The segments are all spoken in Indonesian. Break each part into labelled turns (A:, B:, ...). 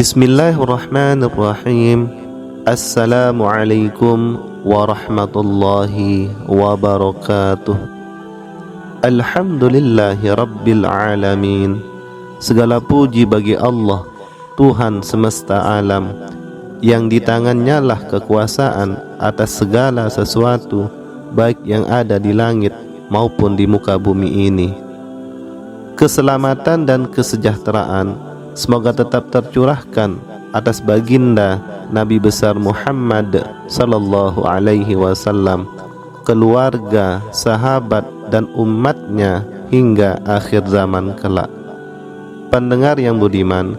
A: Bismillahirrahmanirrahim. Assalamualaikum warahmatullahi wabarakatuh. Alhamdulillahi rabbil alamin. Segala puji bagi Allah, Tuhan semesta alam, yang di tangannya lah kekuasaan atas segala sesuatu, baik yang ada di langit maupun di muka bumi ini. Keselamatan dan kesejahteraan semoga tetap tercurahkan atas baginda Nabi besar Muhammad sallallahu alaihi wasallam, keluarga, sahabat dan umatnya hingga akhir zaman kelak. Pendengar yang budiman,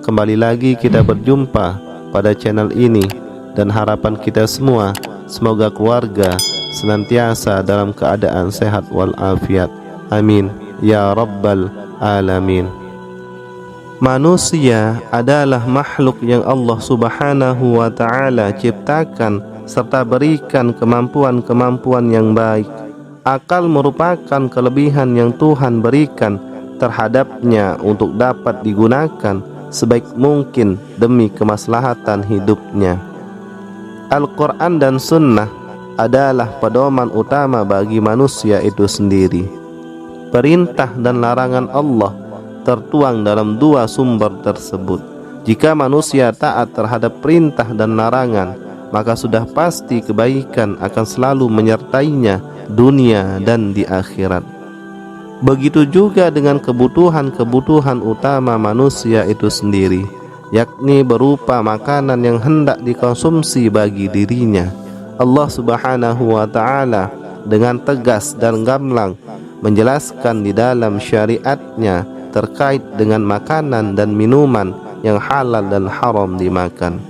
A: kembali lagi kita berjumpa pada channel ini, dan harapan kita semua semoga keluarga senantiasa dalam keadaan sehat walafiat. Amin ya rabbal alamin. Manusia adalah makhluk yang Allah subhanahu wa ta'ala ciptakan serta berikan kemampuan-kemampuan yang baik. Akal merupakan kelebihan yang Tuhan berikan terhadapnya untuk dapat digunakan sebaik mungkin demi kemaslahatan hidupnya. Al-Quran dan Sunnah adalah pedoman utama bagi manusia itu sendiri. Perintah dan larangan Allah tertuang dalam dua sumber tersebut. Jika manusia taat terhadap perintah dan larangan, maka sudah pasti kebaikan akan selalu menyertainya dunia dan di akhirat. Begitu juga dengan kebutuhan-kebutuhan utama manusia itu sendiri, yakni berupa makanan yang hendak dikonsumsi bagi dirinya. Allah subhanahu wa ta'ala dengan tegas dan gamblang menjelaskan di dalam syariatnya terkait dengan makanan dan minuman yang halal dan haram dimakan.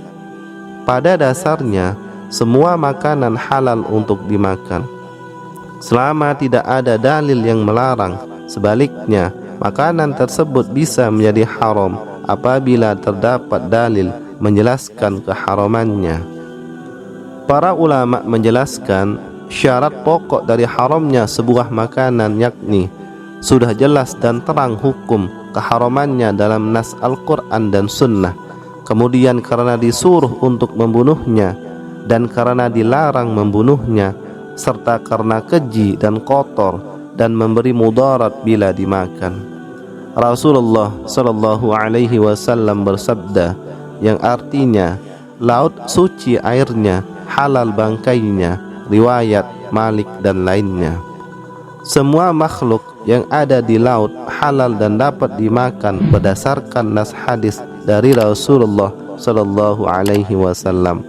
A: Pada dasarnya, semua makanan halal untuk dimakan, selama tidak ada dalil yang melarang. Sebaliknya, makanan tersebut bisa menjadi haram apabila terdapat dalil menjelaskan keharamannya. Para ulama menjelaskan syarat pokok dari haramnya sebuah makanan, yakni sudah jelas dan terang hukum keharamannya dalam nas Al-Quran dan Sunnah. Kemudian karena disuruh untuk membunuhnya, dan karena dilarang membunuhnya, serta karena keji dan kotor dan memberi mudarat bila dimakan. Rasulullah sallallahu alaihi wasallam bersabda, yang artinya laut suci airnya, halal bangkainya, riwayat Malik dan lainnya. Semua makhluk yang ada di laut halal dan dapat dimakan berdasarkan nas hadis dari Rasulullah sallallahu alaihi wasallam.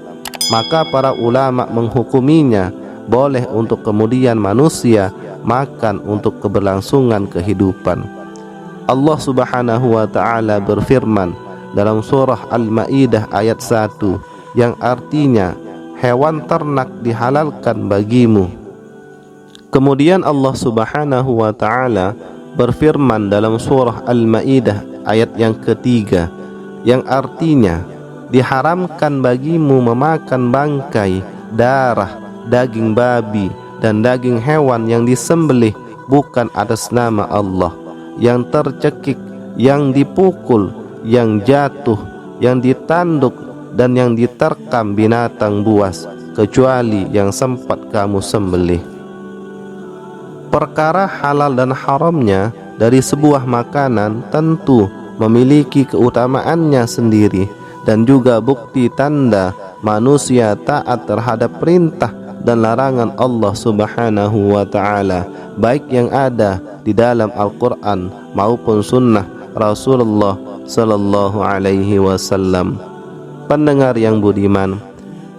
A: Maka para ulama menghukuminya boleh untuk kemudian manusia makan untuk keberlangsungan kehidupan. Allah subhanahu wa ta'ala berfirman dalam surah Al-Ma'idah ayat 1, yang artinya hewan ternak dihalalkan bagimu. Kemudian Allah subhanahu wa ta'ala berfirman dalam surah Al-Ma'idah ayat yang ketiga, yang artinya diharamkan bagimu memakan bangkai, darah, daging babi dan daging hewan yang disembelih bukan atas nama Allah, yang tercekik, yang dipukul, yang jatuh, yang ditanduk dan yang diterkam binatang buas, kecuali yang sempat kamu sembelih. Perkara halal dan haramnya dari sebuah makanan tentu memiliki keutamaannya sendiri, dan juga bukti tanda manusia taat terhadap perintah dan larangan Allah subhanahu wa ta'ala, baik yang ada di dalam Al-Quran maupun Sunnah Rasulullah sallallahu alaihi wasallam. Pendengar yang budiman,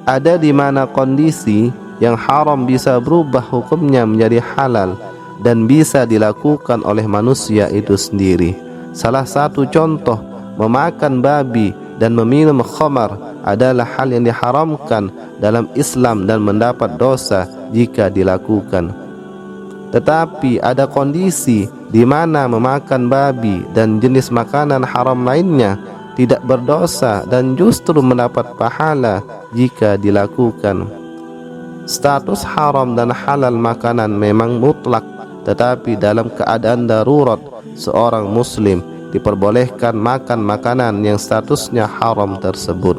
A: ada di mana kondisi yang haram bisa berubah hukumnya menjadi halal dan bisa dilakukan oleh manusia itu sendiri. Salah satu contoh, memakan babi dan meminum khamar adalah hal yang diharamkan dalam Islam dan mendapat dosa jika dilakukan. Tetapi ada kondisi di mana memakan babi dan jenis makanan haram lainnya tidak berdosa dan justru mendapat pahala jika dilakukan. Status haram dan halal makanan memang mutlak, tetapi dalam keadaan darurat seorang muslim diperbolehkan makan makanan yang statusnya haram tersebut.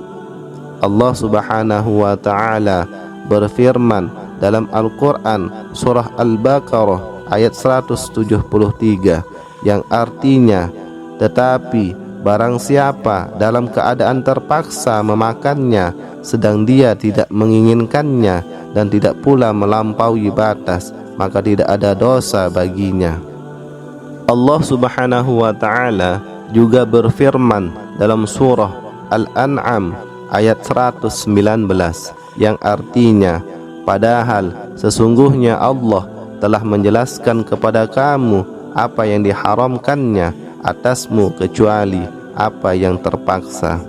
A: Allah Subhanahu wa taala berfirman dalam Al-Qur'an surah Al-Baqarah ayat 173 yang artinya, tetapi barang siapa dalam keadaan terpaksa memakannya sedang dia tidak menginginkannya dan tidak pula melampaui batas, maka tidak ada dosa baginya. Allah Subhanahu wa taala juga berfirman dalam surah Al-An'am ayat 119 yang artinya, padahal sesungguhnya Allah telah menjelaskan kepada kamu apa yang diharamkannya atasmu kecuali apa yang terpaksa.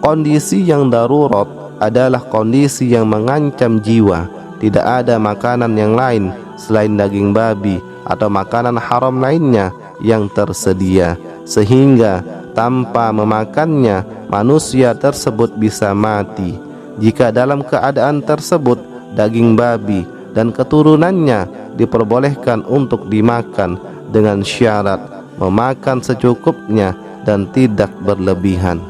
A: Kondisi yang darurat adalah kondisi yang mengancam jiwa. Tidak ada makanan yang lain selain daging babi atau makanan haram lainnya yang tersedia, sehingga tanpa memakannya manusia tersebut bisa mati. Jika dalam keadaan tersebut daging babi dan keturunannya diperbolehkan untuk dimakan dengan syarat memakan secukupnya dan tidak berlebihan.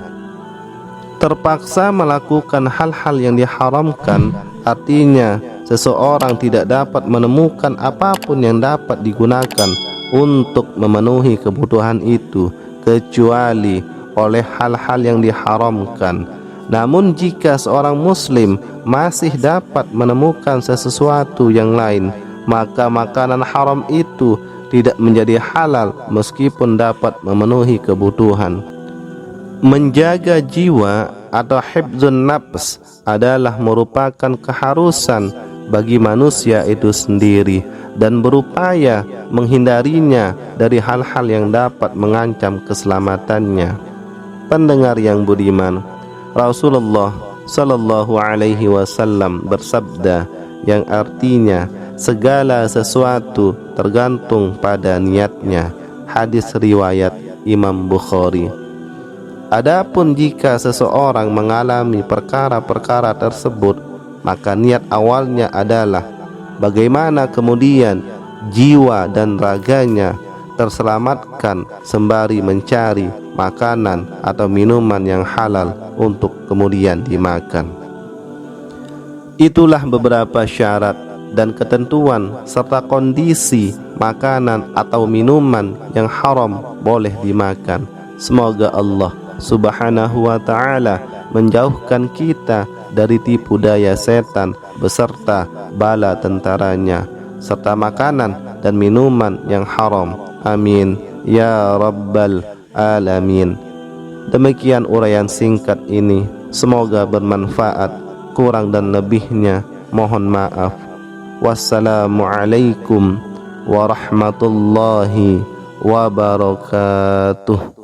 A: Terpaksa melakukan hal-hal yang diharamkan artinya seseorang tidak dapat menemukan apapun yang dapat digunakan untuk memenuhi kebutuhan itu kecuali oleh hal-hal yang diharamkan. Namun jika seorang muslim masih dapat menemukan sesuatu yang lain, maka makanan haram itu tidak menjadi halal meskipun dapat memenuhi kebutuhan. Menjaga jiwa atau hifdzun nafs adalah merupakan keharusan bagi manusia itu sendiri dan berupaya menghindarinya dari hal-hal yang dapat mengancam keselamatannya. Pendengar yang budiman, Rasulullah Sallallahu Alaihi Wasallam bersabda yang artinya segala sesuatu tergantung pada niatnya. Hadis riwayat Imam Bukhari. Adapun jika seseorang mengalami perkara-perkara tersebut, maka niat awalnya adalah bagaimana kemudian jiwa dan raganya terselamatkan sembari mencari makanan atau minuman yang halal untuk kemudian dimakan. Itulah beberapa syarat dan ketentuan serta kondisi makanan atau minuman yang haram boleh dimakan. Semoga Allah Subhanahu wa ta'ala menjauhkan kita dari tipu daya setan beserta bala tentaranya serta makanan dan minuman yang haram. Amin ya rabbal alamin. Demikian uraian singkat ini, semoga bermanfaat. Kurang dan lebihnya mohon maaf. Wassalamualaikum warahmatullahi wabarakatuh.